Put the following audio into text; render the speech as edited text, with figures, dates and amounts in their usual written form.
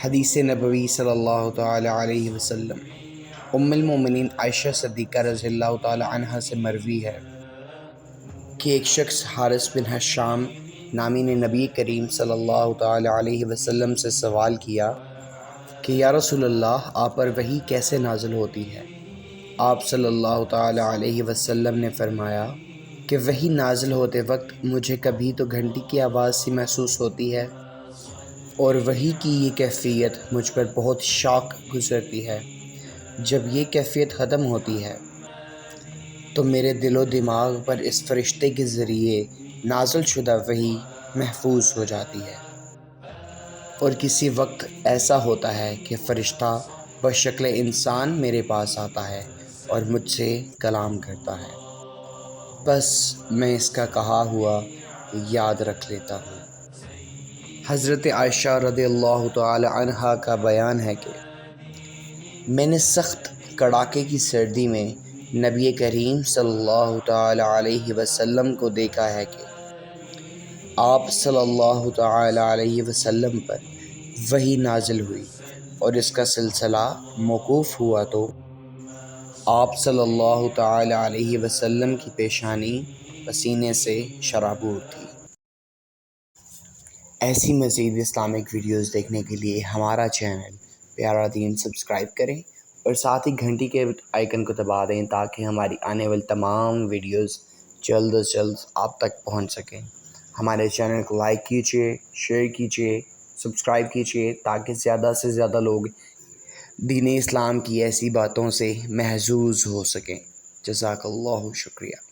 حدیث نبوی صلی اللہ تعالی علیہ وسلم ام المومنین عائشہ صدیقہ رضی اللہ تعالی عنہ سے مروی ہے کہ ایک شخص حارث بن حشام نامی نے نبی کریم صلی اللہ تعالی علیہ وسلم سے سوال کیا کہ یا رسول اللہ آپ پر وحی کیسے نازل ہوتی ہے؟ آپ صلی اللہ تعالی علیہ وسلم نے فرمایا کہ وحی نازل ہوتے وقت مجھے کبھی تو گھنٹی کی آواز سی محسوس ہوتی ہے اور وحی کی یہ کیفیت مجھ پر بہت شاق گزرتی ہے۔ جب یہ کیفیت ختم ہوتی ہے تو میرے دل و دماغ پر اس فرشتے کے ذریعے نازل شدہ وحی محفوظ ہو جاتی ہے، اور کسی وقت ایسا ہوتا ہے کہ فرشتہ بشکل انسان میرے پاس آتا ہے اور مجھ سے کلام کرتا ہے، بس میں اس کا کہا ہوا یاد رکھ لیتا ہوں۔ حضرت عائشہ رضی اللہ تعالی عنہا کا بیان ہے کہ میں نے سخت کڑاکے کی سردی میں نبی کریم صلی اللہ تعالی علیہ وسلم کو دیکھا ہے کہ آپ صلی اللہ تعالی علیہ وسلم پر وحی نازل ہوئی اور اس کا سلسلہ موقوف ہوا تو آپ صلی اللہ تعالی علیہ وسلم کی پیشانی پسینے سے شرابور تھی۔ ایسی مزید اسلامک ویڈیوز دیکھنے کے لیے ہمارا چینل پیارا دین سبسکرائب کریں اور ساتھ ہی گھنٹی کے آئیکن کو دبا دیں تاکہ ہماری آنے والی تمام ویڈیوز جلد از جلد آپ تک پہنچ سکیں۔ ہمارے چینل کو لائک کیجیے، شیئر کیجیے، سبسکرائب کیجیے تاکہ زیادہ سے زیادہ لوگ دین اسلام کی ایسی باتوں سے محظوظ ہو سکیں۔ جزاک اللہ شکریہ۔